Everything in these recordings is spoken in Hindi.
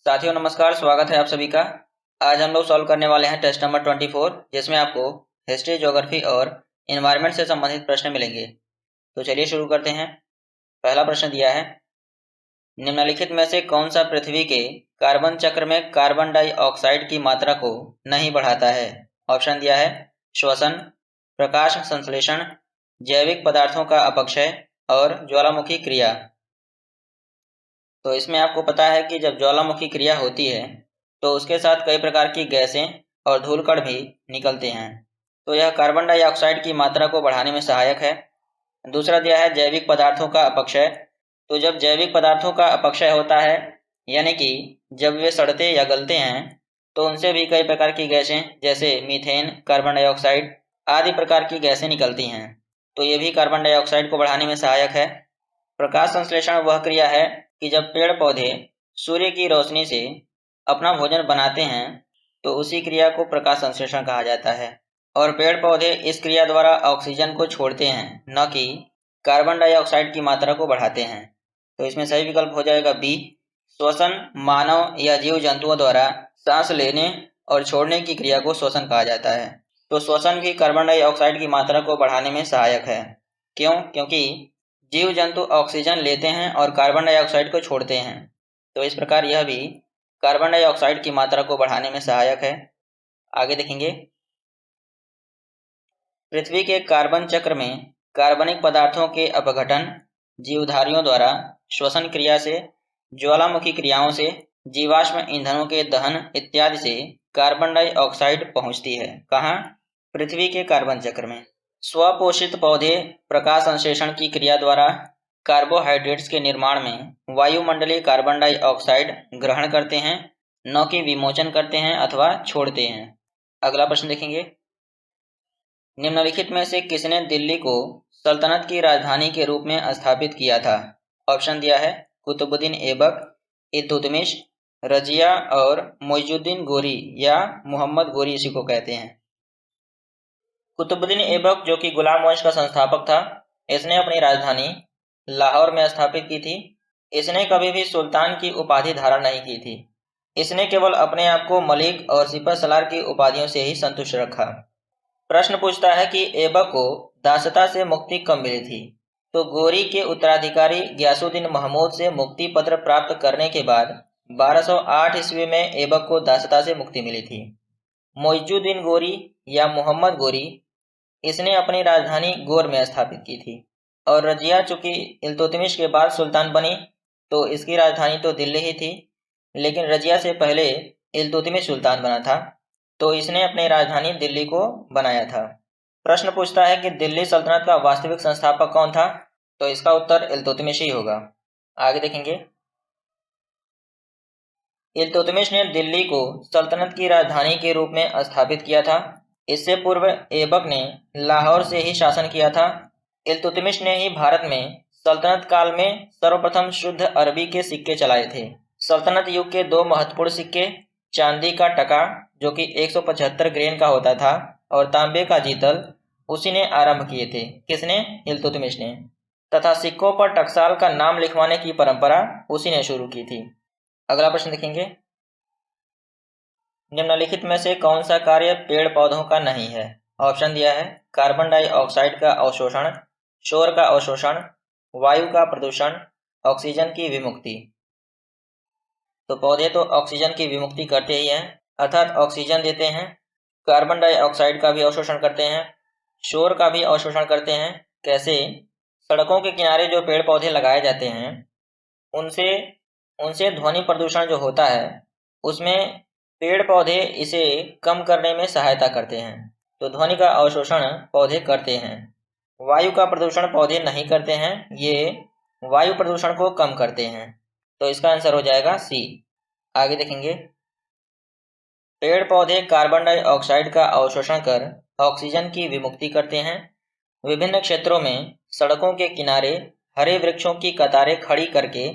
साथियों नमस्कार, स्वागत है आप सभी का। आज हम लोग सॉल्व करने वाले हैं टेस्ट नंबर 24, जिसमें आपको हिस्ट्री, ज्योग्राफी और एनवायरनमेंट से संबंधित प्रश्न मिलेंगे। तो चलिए शुरू करते हैं। पहला प्रश्न दिया है, निम्नलिखित में से कौन सा पृथ्वी के कार्बन चक्र में कार्बन डाइऑक्साइड की मात्रा को नहीं बढ़ाता है। ऑप्शन दिया है श्वसन, प्रकाश संश्लेषण, जैविक पदार्थों का अपक्षय और ज्वालामुखी क्रिया। तो इसमें आपको पता है कि जब ज्वालामुखी क्रिया होती है तो उसके साथ कई प्रकार की गैसें और धूलकण भी निकलते हैं। तो यह कार्बन डाइऑक्साइड की मात्रा को बढ़ाने में सहायक है। दूसरा दिया है जैविक पदार्थों का अपक्षय। तो जब जैविक पदार्थों का अपक्षय होता है, यानी कि जब वे सड़ते या गलते हैं, तो उनसे भी कई प्रकार की गैसें जैसे मीथेन, कार्बन डाइऑक्साइड आदि प्रकार की गैसें निकलती हैं। तो ये भी कार्बन डाइऑक्साइड को बढ़ाने में सहायक है। प्रकाश संश्लेषण वह क्रिया है कि जब पेड़ पौधे सूर्य की रोशनी से अपना भोजन बनाते हैं तो उसी क्रिया को प्रकाश संश्लेषण कहा जाता है। और पेड़ पौधे इस क्रिया द्वारा ऑक्सीजन को छोड़ते हैं, न कि कार्बन डाइऑक्साइड की मात्रा को बढ़ाते हैं। तो इसमें सही विकल्प हो जाएगा बी। श्वसन मानव या जीव जंतुओं द्वारा सांस लेने और छोड़ने की क्रिया को श्वसन कहा जाता है। तो श्वसन भी कार्बन डाइऑक्साइड की मात्रा को बढ़ाने में सहायक है। क्यों? क्योंकि जीव जंतु ऑक्सीजन लेते हैं और कार्बन डाइऑक्साइड को छोड़ते हैं। तो इस प्रकार यह भी कार्बन डाइऑक्साइड की मात्रा को बढ़ाने में सहायक है। आगे देखेंगे, पृथ्वी के कार्बन चक्र में कार्बनिक पदार्थों के अपघटन, जीवधारियों द्वारा श्वसन क्रिया से, ज्वालामुखी क्रियाओं से, जीवाश्म ईंधनों के दहन इत्यादि से कार्बन डाइऑक्साइड पहुंचती है। कहाँ? पृथ्वी के कार्बन चक्र में। स्वपोषित पौधे प्रकाश संश्लेषण की क्रिया द्वारा कार्बोहाइड्रेट्स के निर्माण में वायुमंडलीय कार्बन डाइऑक्साइड ग्रहण करते हैं, न कि विमोचन करते हैं अथवा छोड़ते हैं। अगला प्रश्न देखेंगे, निम्नलिखित में से किसने दिल्ली को सल्तनत की राजधानी के रूप में स्थापित किया था। ऑप्शन दिया है कुतुबुद्दीन ऐबक, इल्तुतमिश, रजिया और मोइजुद्दीन गोरी या मोहम्मद गोरी इसी को कहते हैं। कुतुबुद्दीन ऐबक, जो कि गुलाम वंश का संस्थापक था, इसने अपनी राजधानी लाहौर में स्थापित की थी। इसने कभी भी सुल्तान की उपाधि धारण नहीं की थी। इसने केवल अपने आप को मलिक और सिपह सलार की उपाधियों से ही संतुष्ट रखा। प्रश्न पूछता है कि ऐबक को दासता से मुक्ति कब मिली थी। तो गोरी के उत्तराधिकारी गयासुद्दीन महमूद से मुक्ति पत्र प्राप्त करने के बाद 1208 ईस्वी में ऐबक को दासता से मुक्ति मिली थी। मोइजुद्दीन गोरी या मोहम्मद गोरी, इसने अपनी राजधानी गोर में स्थापित की थी। और रजिया चूंकि इल्तुतमिश के बाद सुल्तान बनी तो इसकी राजधानी तो दिल्ली ही थी, लेकिन रजिया से पहले इल्तुतमिश सुल्तान बना था तो इसने अपनी राजधानी दिल्ली को बनाया था। प्रश्न पूछता है कि दिल्ली सल्तनत का वास्तविक संस्थापक कौन था। तो इसका उत्तर इल्तुतमिश ही होगा। आगे देखेंगे, इल्तुतमिश ने दिल्ली को सल्तनत की राजधानी के रूप में स्थापित किया था। इससे पूर्व ऐबक ने लाहौर से ही शासन किया था। इल्तुतमिश ने ही भारत में सल्तनत काल में सर्वप्रथम शुद्ध अरबी के सिक्के चलाए थे। सल्तनत युग के दो महत्वपूर्ण सिक्के, चांदी का टका जो कि 175 ग्रेन का होता था और तांबे का जीतल, उसी ने आरंभ किए थे। किसने? इल्तुतमिश ने। तथा सिक्कों पर टकसाल का नाम लिखवाने की परंपरा उसी ने शुरू की थी। अगला प्रश्न देखेंगे, निम्नलिखित में से कौन सा कार्य पेड़ पौधों का नहीं है। ऑप्शन दिया है कार्बन डाइऑक्साइड का अवशोषण, शोर का अवशोषण, वायु का प्रदूषण, ऑक्सीजन की विमुक्ति। तो पौधे तो ऑक्सीजन की विमुक्ति करते ही हैं, अर्थात ऑक्सीजन देते हैं। कार्बन डाइऑक्साइड का भी अवशोषण करते हैं, शोर का भी अवशोषण करते हैं। कैसे? सड़कों के किनारे जो पेड़ पौधे लगाए जाते हैं उनसे उनसे ध्वनि प्रदूषण जो होता है उसमें पेड़ पौधे इसे कम करने में सहायता करते हैं। तो ध्वनि का अवशोषण पौधे करते हैं। वायु का प्रदूषण पौधे नहीं करते हैं, ये वायु प्रदूषण को कम करते हैं। तो इसका आंसर हो जाएगा सी। आगे देखेंगे, पेड़ पौधे कार्बन डाइऑक्साइड का अवशोषण कर ऑक्सीजन की विमुक्ति करते हैं। विभिन्न क्षेत्रों में सड़कों के किनारे हरे वृक्षों की कतारें खड़ी करके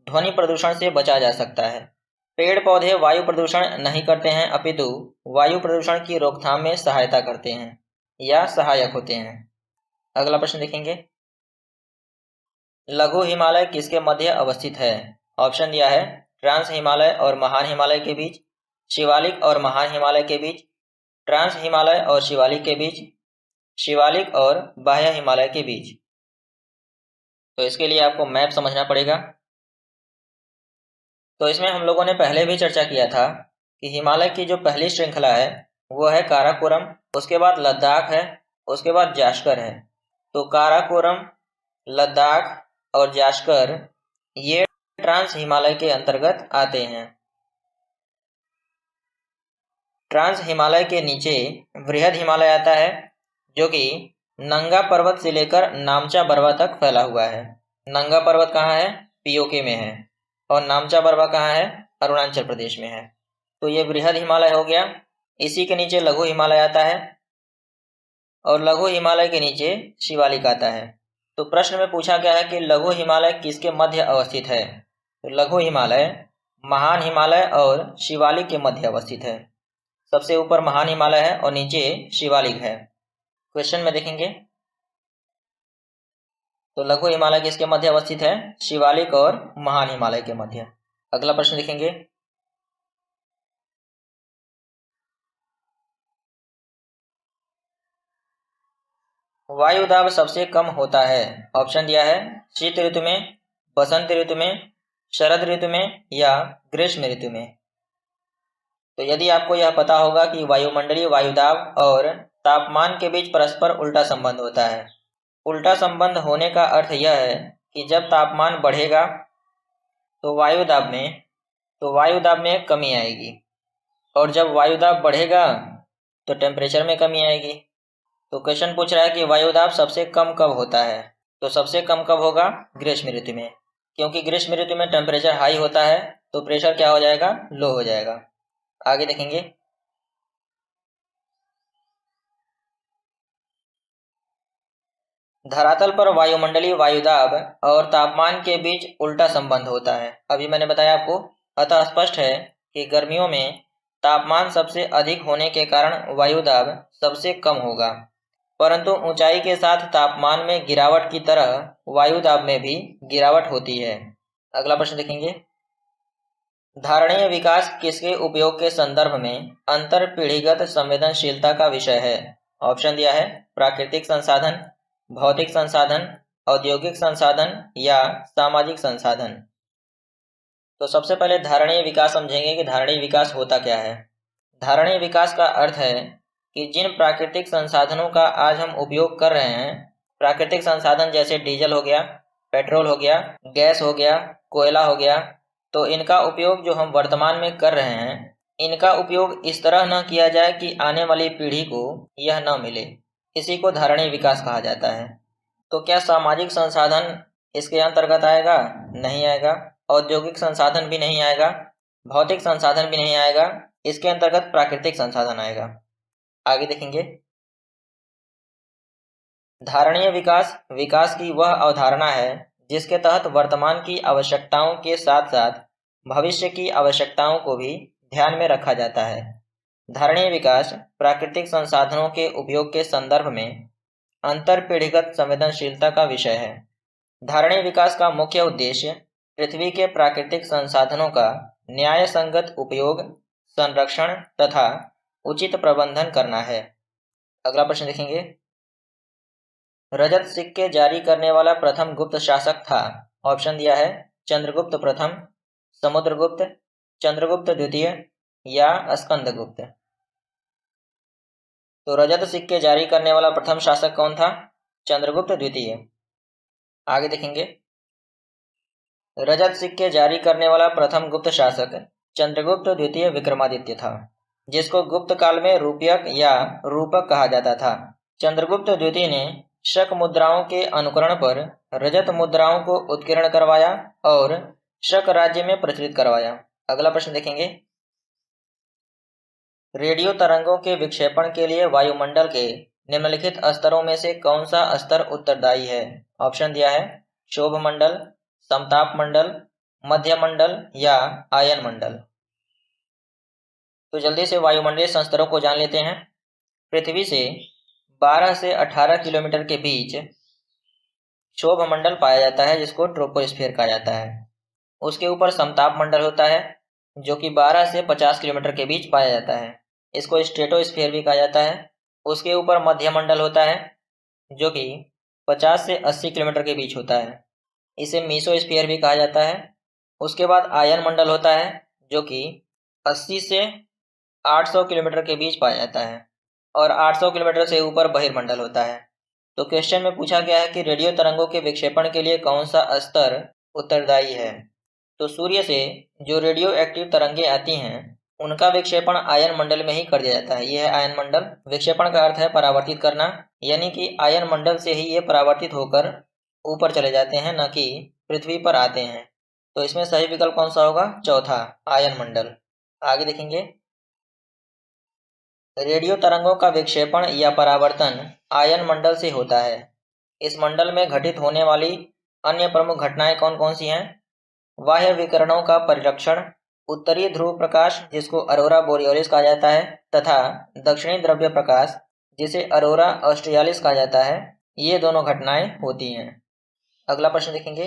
ध्वनि प्रदूषण से बचा जा सकता है। पेड़ पौधे वायु प्रदूषण नहीं करते हैं, अपितु वायु प्रदूषण की रोकथाम में सहायता करते हैं या सहायक होते हैं। अगला प्रश्न देखेंगे, लघु हिमालय किसके मध्य अवस्थित है। ऑप्शन दिया है ट्रांस हिमालय और महान हिमालय के बीच, शिवालिक और महान हिमालय के बीच, ट्रांस हिमालय और शिवालिक के बीच, शिवालिक और बाह्य हिमालय के बीच। तो इसके लिए आपको मैप समझना पड़ेगा। तो इसमें हम लोगों ने पहले भी चर्चा किया था कि हिमालय की जो पहली श्रृंखला है वो है काराकोरम, उसके बाद लद्दाख है, उसके बाद जास्कर है। तो काराकोरम, लद्दाख और जास्कर ये ट्रांस हिमालय के अंतर्गत आते हैं। ट्रांस हिमालय के नीचे वृहद हिमालय आता है जो कि नंगा पर्वत से लेकर नामचा बरवा तक फैला हुआ है। नंगा पर्वत कहाँ है? पीओके में है। और नामचा बरवा कहाँ है? अरुणाचल प्रदेश में है। तो ये वृहद हिमालय हो गया। इसी के नीचे लघु हिमालय आता है और लघु हिमालय के नीचे शिवालिक आता है। तो प्रश्न में पूछा गया है कि लघु हिमालय किसके मध्य अवस्थित है? तो लघु हिमालय महान हिमालय और शिवालिक के मध्य अवस्थित है। सबसे ऊपर महान हिमालय है और नीचे शिवालिक है। क्वेश्चन में देखेंगे तो लघु हिमालय किसके मध्य अवस्थित है? शिवालिक और महान हिमालय के मध्य। अगला प्रश्न देखेंगे, वायु दाब सबसे कम होता है। ऑप्शन दिया है शीत ऋतु में, बसंत ऋतु में, शरद ऋतु में या ग्रीष्म ऋतु में। तो यदि आपको यह पता होगा कि वायुमंडलीय वायुदाब और तापमान के बीच परस्पर उल्टा संबंध होता है। उल्टा संबंध होने का अर्थ यह है कि जब तापमान बढ़ेगा तो वायुदाब में कमी आएगी और जब वायुदाब बढ़ेगा तो टेम्परेचर में कमी आएगी। तो क्वेश्चन पूछ रहा है कि वायुदाब सबसे कम कब होता है? तो सबसे कम कब होगा? ग्रीष्म ऋतु में, क्योंकि ग्रीष्म ऋतु में टेम्परेचर हाई होता है तो प्रेशर क्या हो जाएगा? लो हो जाएगा। आगे देखेंगे, धरातल पर वायुमंडलीय वायुदाब और तापमान के बीच उल्टा संबंध होता है। अभी मैंने बताया आपको। अतः स्पष्ट है कि गर्मियों में तापमान सबसे अधिक होने के कारण वायुदाब सबसे कम होगा, परंतु ऊंचाई के साथ तापमान में गिरावट की तरह वायुदाब में भी गिरावट होती है। अगला प्रश्न देखेंगे, धारणीय विकास किसके उपयोग के संदर्भ में अंतर पीढ़ीगत संवेदनशीलता का विषय है? ऑप्शन दिया है प्राकृतिक संसाधन, भौतिक संसाधन, औद्योगिक संसाधन या सामाजिक संसाधन। तो सबसे पहले धारणीय विकास समझेंगे कि धारणीय विकास होता क्या है। धारणीय विकास का अर्थ है कि जिन प्राकृतिक संसाधनों का आज हम उपयोग कर रहे हैं, प्राकृतिक संसाधन जैसे डीजल हो गया, पेट्रोल हो गया, गैस हो गया, कोयला हो गया, तो इनका उपयोग जो हम वर्तमान में कर रहे हैं, इनका उपयोग इस तरह न किया जाए कि आने वाली पीढ़ी को यह न मिले। इसी को धारणीय विकास कहा जाता है। तो क्या सामाजिक संसाधन इसके अंतर्गत आएगा? नहीं आएगा। औद्योगिक संसाधन भी नहीं आएगा, भौतिक संसाधन भी नहीं आएगा। इसके अंतर्गत प्राकृतिक संसाधन आएगा। आगे देखेंगे, धारणीय विकास विकास की वह अवधारणा है जिसके तहत वर्तमान की आवश्यकताओं के साथ साथ भविष्य की आवश्यकताओं को भी ध्यान में रखा जाता है। धारणीय विकास प्राकृतिक संसाधनों के उपयोग के संदर्भ में अंतरपीढ़ीगत संवेदनशीलता का विषय है। धारणीय विकास का मुख्य उद्देश्य पृथ्वी के प्राकृतिक संसाधनों का न्याय संगत उपयोग, संरक्षण तथा उचित प्रबंधन करना है। अगला प्रश्न देखेंगे, रजत सिक्के जारी करने वाला प्रथम गुप्त शासक था। ऑप्शन दिया है चंद्रगुप्त प्रथम, समुद्रगुप्त, चंद्रगुप्त द्वितीय या स्कंदगुप्त। तो रजत सिक्के जारी करने वाला प्रथम शासक कौन था? चंद्रगुप्त द्वितीय। आगे देखेंगे, रजत सिक्के जारी करने वाला प्रथम गुप्त शासक चंद्रगुप्त द्वितीय विक्रमादित्य था, जिसको गुप्त काल में रूपयक या रूपक कहा जाता था। चंद्रगुप्त द्वितीय ने शक मुद्राओं के अनुकरण पर रजत मुद्राओं को उत्कीर्ण करवाया और शक राज्य में प्रचलित करवाया। अगला प्रश्न देखेंगे, रेडियो तरंगों के विक्षेपण के लिए वायुमंडल के निम्नलिखित स्तरों में से कौन सा स्तर उत्तरदायी है? ऑप्शन दिया है क्षोभ मंडल, समताप मंडल, मध्य मंडल या आयन मंडल। तो जल्दी से वायुमंडलीय संस्तरों को जान लेते हैं। पृथ्वी से 12 से 18 किलोमीटर के बीच क्षोभ मंडल पाया जाता है, जिसको ट्रोपोस्फीयर कहा जाता है। उसके ऊपर समताप मंडल होता है जो कि 12 से 50 किलोमीटर के बीच पाया जाता है। इसको स्ट्रेटोस्फीयर भी कहा जाता है। उसके ऊपर मध्य मंडल होता है जो कि 50 से 80 किलोमीटर के बीच होता है। इसे मीसोस्फीयर भी कहा जाता है। उसके बाद आयन मंडल होता है जो कि 80 से 800 किलोमीटर के बीच पाया जाता है और 800 किलोमीटर से ऊपर बहिर्मंडल होता है। तो क्वेश्चन में पूछा गया है कि रेडियो तरंगों के विक्षेपण के लिए कौन सा स्तर उत्तरदायी है। तो सूर्य से जो रेडियो एक्टिव तरंगें आती हैं उनका विक्षेपण आयन मंडल में ही कर दिया जाता है। यह है आयन मंडल। विक्षेपण का अर्थ है परावर्तित करना, यानी कि आयन मंडल से ही ये परावर्तित होकर ऊपर चले जाते हैं, न कि पृथ्वी पर आते हैं। तो इसमें सही विकल्प कौन सा होगा? चौथा, आयन मंडल। आगे देखेंगे, रेडियो तरंगों का विक्षेपण या परावर्तन आयन मंडल से होता है। इस मंडल में घटित होने वाली अन्य प्रमुख घटनाएं कौन कौन सी हैं? बाह्य विकिरणों का परिरक्षण, उत्तरी ध्रुव प्रकाश जिसको अरोरा बोरियोलिस कहा जाता है, तथा दक्षिणी द्रव्य प्रकाश जिसे अरोरा ऑस्ट्रियालिस कहा जाता है, ये दोनों घटनाएं होती हैं। अगला प्रश्न देखेंगे,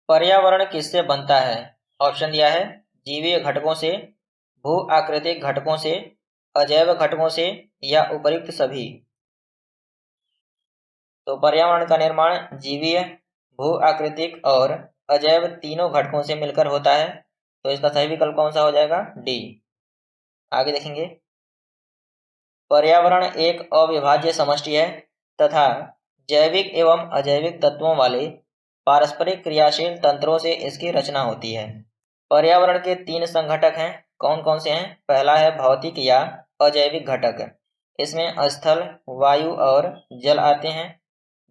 पर्यावरण किससे बनता है? ऑप्शन दिया है जीवीय घटकों से, भू आकृतिक घटकों से, अजैव घटकों से या उपर्युक्त सभी। तो पर्यावरण का निर्माण जीवीय, भू आकृतिक और अजैव तीनों घटकों से मिलकर होता है। तो इसका सही विकल्प कौन सा हो जाएगा? डी। आगे देखेंगे, पर्यावरण एक अविभाज्य समष्टि है तथा जैविक एवं अजैविक तत्वों वाले पारस्परिक क्रियाशील तंत्रों से इसकी रचना होती है। पर्यावरण के 3 संघटक हैं। कौन कौन से हैं? पहला है भौतिक या अजैविक घटक, इसमें स्थल, वायु और जल आते हैं।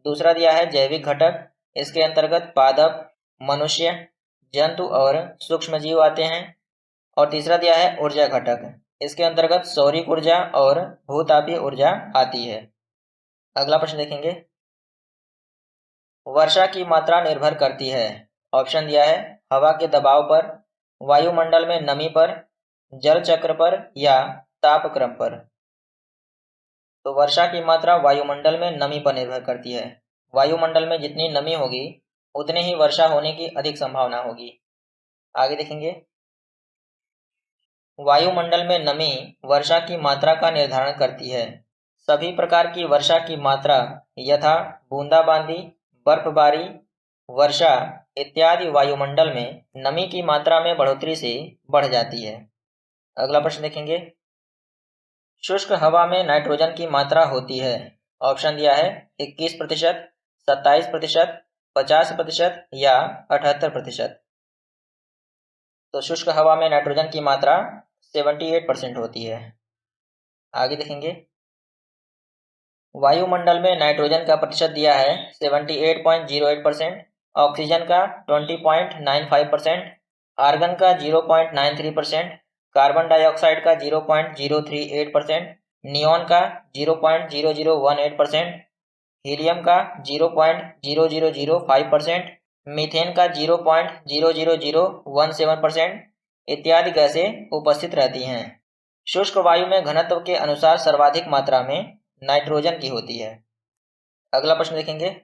दूसरा दिया है जैविक घटक, इसके अंतर्गत पादप, मनुष्य, जंतु और सूक्ष्म जीव आते हैं। और तीसरा दिया है ऊर्जा घटक, इसके अंतर्गत सौरिक ऊर्जा और भूतापीय ऊर्जा आती है। अगला प्रश्न देखेंगे, वर्षा की मात्रा निर्भर करती है। ऑप्शन दिया है हवा के दबाव पर, वायुमंडल में नमी पर, जल चक्र पर या तापक्रम पर। तो वर्षा की मात्रा वायुमंडल में नमी पर निर्भर करती है। वायुमंडल में जितनी नमी होगी उतनी ही वर्षा होने की अधिक संभावना होगी। आगे देखेंगे, वायुमंडल में नमी वर्षा की मात्रा का निर्धारण करती है। सभी प्रकार की वर्षा की मात्रा यथा बूंदाबांदी, बर्फबारी, वर्षा इत्यादि वायुमंडल में नमी की मात्रा में बढ़ोतरी से बढ़ जाती है। अगला प्रश्न देखेंगे, शुष्क हवा में नाइट्रोजन की मात्रा होती है। ऑप्शन दिया है 21%, 27%, 50% या 78%। तो शुष्क हवा में नाइट्रोजन की मात्रा 78% होती है। आगे देखेंगे, वायुमंडल में नाइट्रोजन का प्रतिशत दिया है 78.08%, ऑक्सीजन का 20.95%, आर्गन का 0.93%, कार्बन डाइऑक्साइड का 0.038%, नियॉन का 0.0018%, हीलियम का 0.0005%, मीथेन का 0.00017% इत्यादि गैसें उपस्थित रहती हैं। शुष्क वायु में घनत्व के अनुसार सर्वाधिक मात्रा में नाइट्रोजन की होती है। अगला प्रश्न देखेंगे,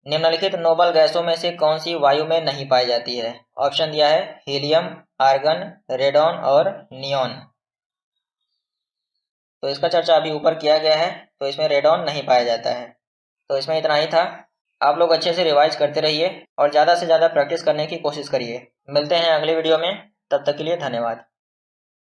निम्नलिखित नोबल गैसों में से कौन सी वायु में नहीं पाई जाती है? ऑप्शन दिया है हीलियम, आर्गन, रेडॉन और नियॉन। तो इसका चर्चा अभी ऊपर किया गया है, तो इसमें रेडॉन नहीं पाया जाता है। तो इसमें इतना ही था। आप लोग अच्छे से रिवाइज करते रहिए और ज़्यादा से ज़्यादा प्रैक्टिस करने की कोशिश करिए। मिलते हैं अगले वीडियो में, तब तक के लिए धन्यवाद।